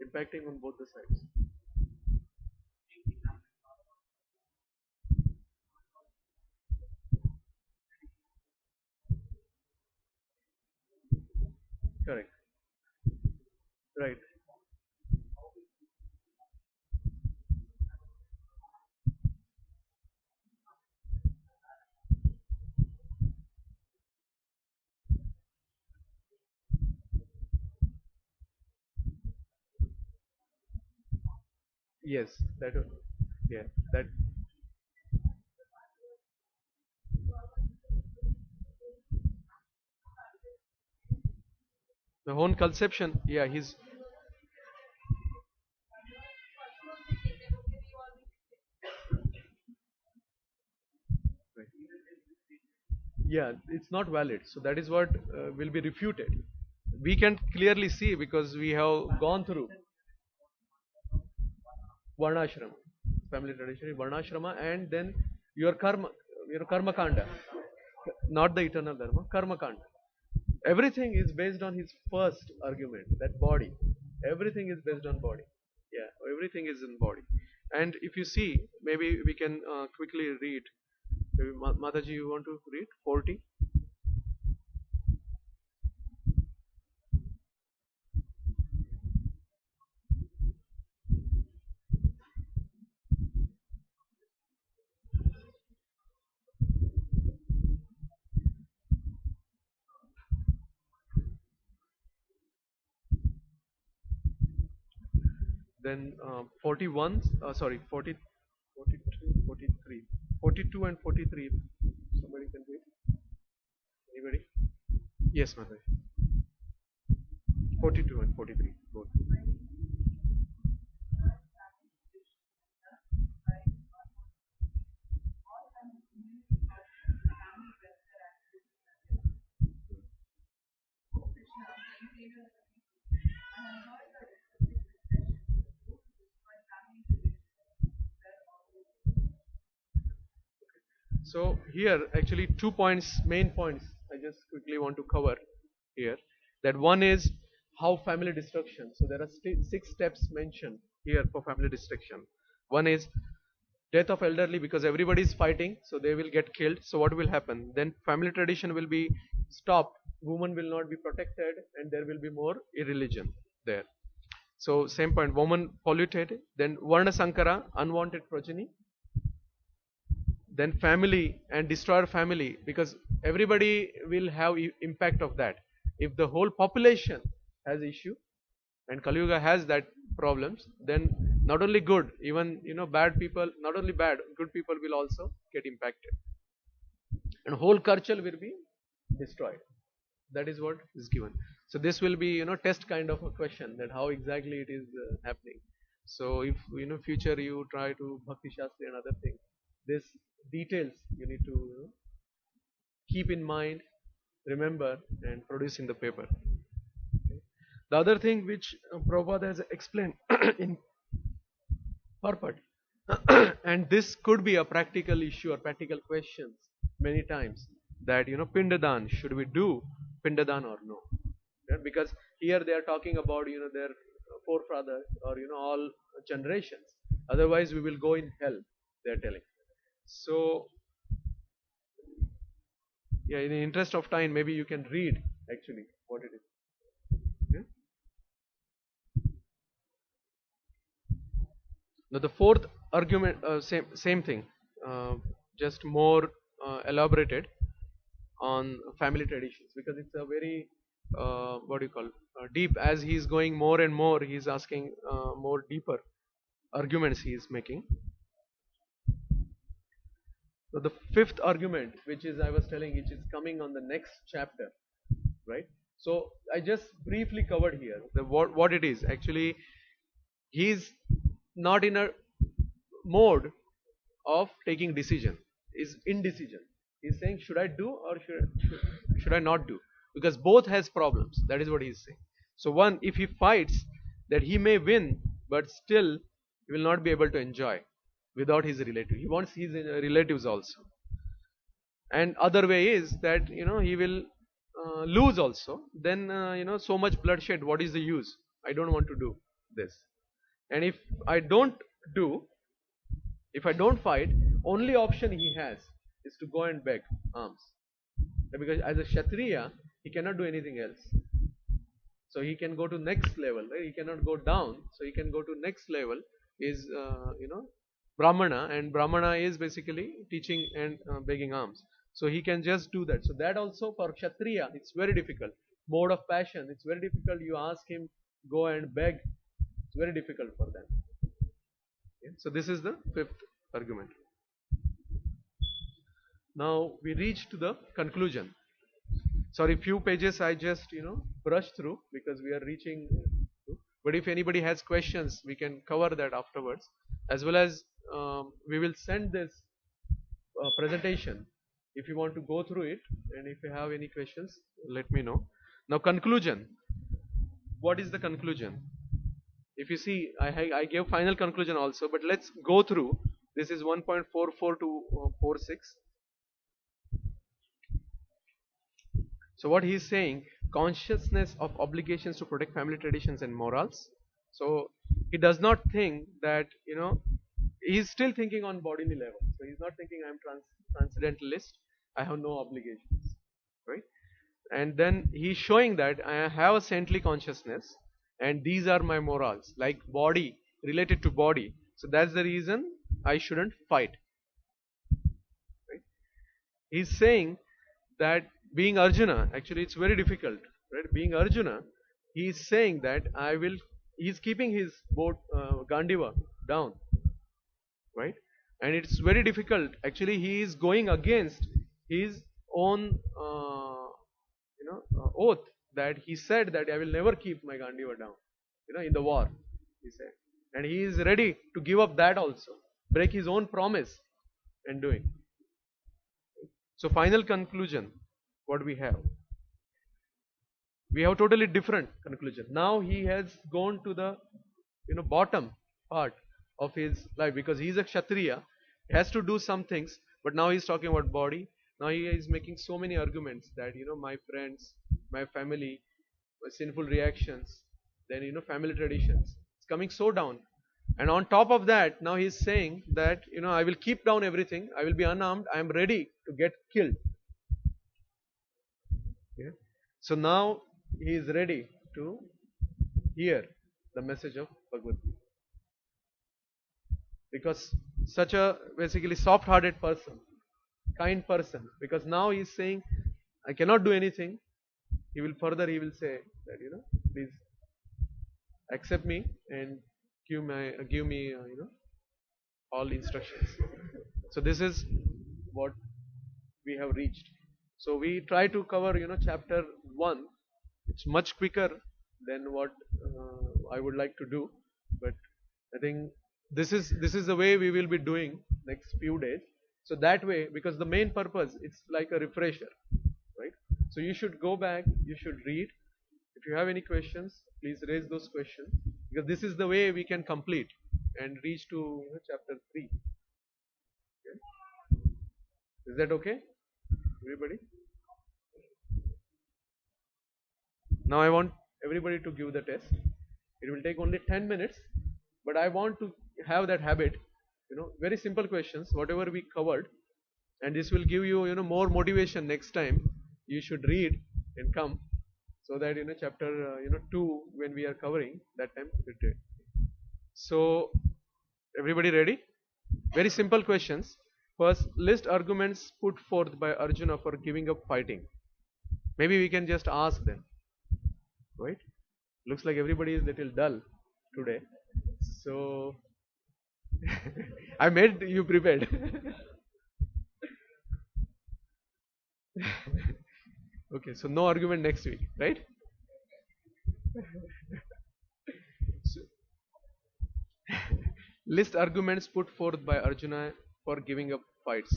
S1: impacting on both the sides. Correct. Right. Yes, that. Yeah, that. The own conception. Yeah, he's. Right. Yeah, it's not valid. So that is what will be refuted. We can clearly see because we have gone through varnashrama, family tradition, varnashrama, and then your karma kanda, not the eternal dharma, karma kanda. Everything is based on his first argument, that body. Everything is based on body. Yeah, everything is in body. And if you see, maybe we can quickly read. Maybe Mataji, you want to read 40? Then 41, sorry, 40, 42, 43. 42 and 43. Somebody can read? Anybody? Yes, Mataji. 42 and 43, both. So here actually 2 points, main points I just quickly want to cover here. That one is how family destruction. So there are 6 steps mentioned here for family destruction. One is death of elderly, because everybody is fighting, so they will get killed. So what will happen? Then family tradition will be stopped. Women will not be protected, and there will be more irreligion there. So same point, woman polluted. Then Varna Sankara, unwanted progeny. Then family and destroyer family, because everybody will have impact of that. If the whole population has issue, and Kali Yuga has that problems, then not only good, even bad people, not only bad, good people will also get impacted, and whole culture will be destroyed. That is what is given. So this will be test kind of a question, that how exactly it is happening. So if future you try to Bhakti Shastri and other things, this details you need to keep in mind, remember, and produce in the paper. Okay. The other thing which Prabhupada has explained in purport, and this could be a practical issue or practical questions many times, that Pindadan, should we do Pindadan or no? Yeah, because here they are talking about their forefathers, or all generations, otherwise we will go in hell, they are telling. So yeah, in the interest of time, maybe you can read actually what it is. Yeah? Now the fourth argument, same thing, just more elaborated on family traditions, because it's a very what do you call, deep. As he is going more and more, he is asking more deeper arguments he is making. So the fifth argument, which is I was telling, which is coming on the next chapter, right? So I just briefly covered here what it is. Actually, he is not in a mode of taking decision. Is indecision. He's saying, should I do or should I not do? Because both has problems. That is what he is saying. So one, if he fights, that he may win, but still he will not be able to enjoy without his relative. He wants his relatives also. And other way is that he will lose also. Then so much bloodshed. What is the use? I don't want to do this. And if I don't do, if I don't fight, only option he has is to go and beg alms. Because as a Kshatriya, he cannot do anything else. So he can go to next level, right? He cannot go down. So he can go to next level is, Brahmana, and Brahmana is basically teaching and begging alms. So he can just do that. So that also for Kshatriya, it's very difficult. Mode of passion, it's very difficult. You ask him, go and beg. It's very difficult for them. Okay? So this is the fifth argument. Now we reach to the conclusion. Sorry, few pages I just brushed through because we are reaching to. But if anybody has questions, we can cover that afterwards. As well as we will send this presentation if you want to go through it, and if you have any questions, let me know. Now conclusion. What is the conclusion? If you see, I gave final conclusion also, but let's go through. This is 1.44 to 46. So what he is saying, consciousness of obligations to protect family traditions and morals. So he does not think that, he is still thinking on bodily level. So he is not thinking I am transcendentalist, I have no obligations, right? And then he is showing that I have a saintly consciousness, and these are my morals, like body, related to body. So that's the reason I shouldn't fight. Right? He's saying that being Arjuna, actually it's very difficult, right? Being Arjuna, he is saying that he's keeping his boat, Gandiva down, right? And it's very difficult. Actually, he is going against his own, oath, that he said that I will never keep my Gandiva down, in the war, he said. And he is ready to give up that also, break his own promise and doing. So final conclusion, what we have totally different conclusion. Now he has gone to the bottom part of his life, because he is a Kshatriya, he has to do some things, But now he's talking about body. Now he is making so many arguments that, my friends, my family, my sinful reactions, then, family traditions. It's coming so down. And on top of that, now he's saying that, I will keep down everything. I will be unarmed. I am ready to get killed. Yeah. So now he is ready to hear the message of Bhagavad Gita. Because such a basically soft-hearted person, kind person, because now he is saying, I cannot do anything. He will say that, please accept me and give me all instructions. So this is what we have reached. So we try to cover chapter 1. It's much quicker than what I would like to do, but I think this is the way we will be doing next few days. So that way, because the main purpose, it's like a refresher, right? So you should go back, you should read. If you have any questions, please raise those questions, because this is the way we can complete and reach to chapter 3. Okay? Is that okay, everybody? Now I want everybody to give the test. It will take only 10 minutes, but I want to have that habit, very simple questions, whatever we covered, and this will give you, more motivation next time. You should read and come, so that, chapter, 2, when we are covering, that time we did. So, everybody ready? Very simple questions. First, list arguments put forth by Arjuna for giving up fighting. Maybe we can just ask them. Right? Looks like everybody is little dull today. So I made you prepared. Okay, so no argument next week, right? So, list arguments put forth by Arjuna for giving up fights.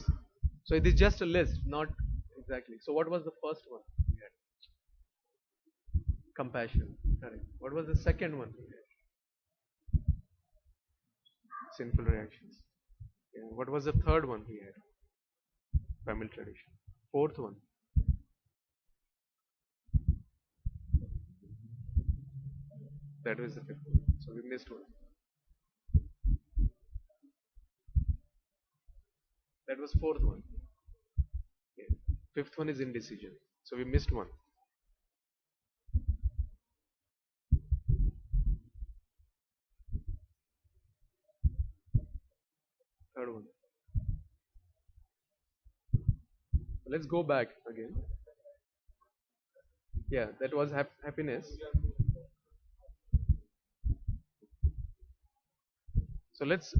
S1: So it is just a list, not exactly. So what was the first one? Compassion. Correct. What was the second one? Sinful reactions. Yeah. What was the third one he had? Family tradition. Fourth one. That was the fifth one. So we missed one. That was fourth one. Okay. Fifth one is indecision. So we missed one. Third one. Let's go back again. Yeah, that was happiness. So let's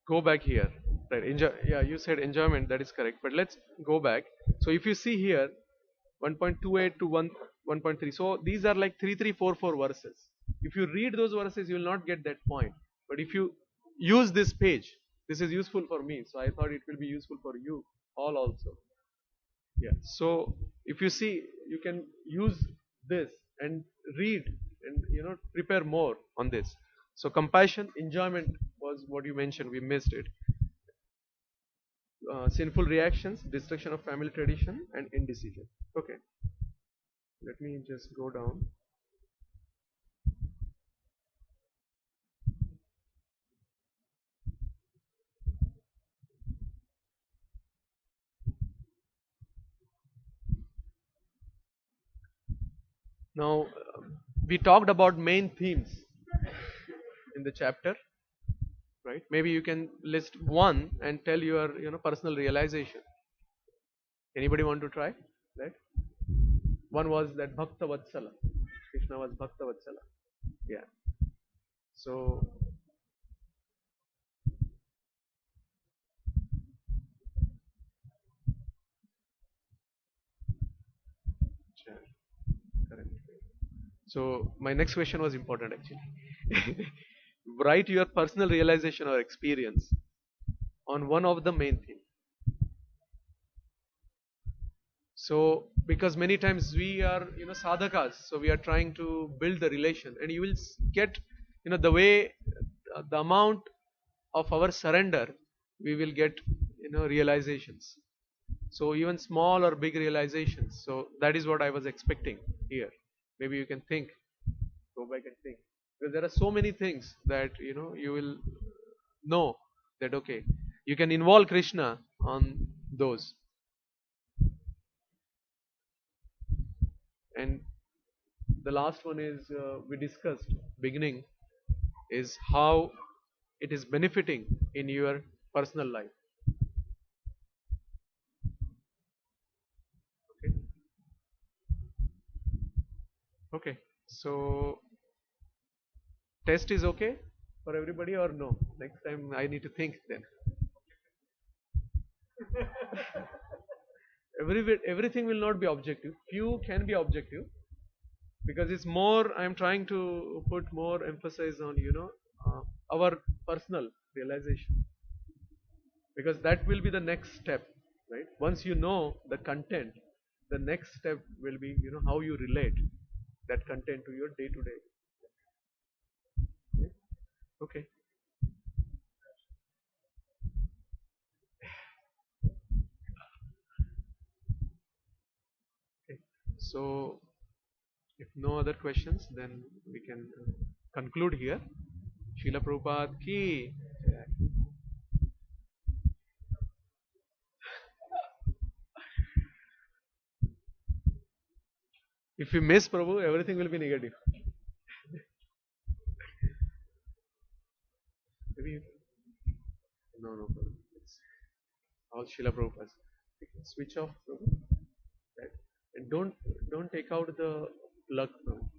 S1: go back here. Right, enjoy. Yeah, you said enjoyment, that is correct. But let's go back. So if you see here, 1.28 to 1.3. So these are like 3344 verses. If you read those verses, you will not get that point. But if you use this page, this is useful for me. So I thought it will be useful for you all also. Yeah. So if you see, you can use this and read and prepare more on this. So compassion, enjoyment was what you mentioned. We missed it. Sinful reactions, destruction of family tradition, and indecision. Okay. Let me just go down. Now, we talked about main themes in the chapter, right? Maybe you can list one and tell your personal realization. Anybody want to try that? One was that Bhakta Vatsala. Krishna was Bhakta Vatsala. Yeah. So correct. So my next question was important actually. Write your personal realization or experience on one of the main themes. So because many times we are sadhakas, so we are trying to build the relation, and you will get the way the amount of our surrender we will get realizations. So even small or big realizations. So that is what I was expecting here. Maybe you can think, go back and think, because there are so many things that you will know that okay, you can involve Krishna on those. And the last one is we discussed beginning is how it is benefiting in your personal life. Okay. Okay. So test is okay for everybody or no? Next time I need to think then. Everything will not be objective. Few can be objective because it's more. I'm trying to put more emphasis on our personal realization, because that will be the next step, right? Once you know the content, the next step will be how you relate that content to your day to day. Okay. Okay. So if no other questions, then we can conclude here. Srila Prabhupada ki. If you miss Prabhu, everything will be negative. Maybe no Prabhu. It's all Srila Prabhupada. You can switch off Prabhu. Right? And don't take out the plug Prabhu.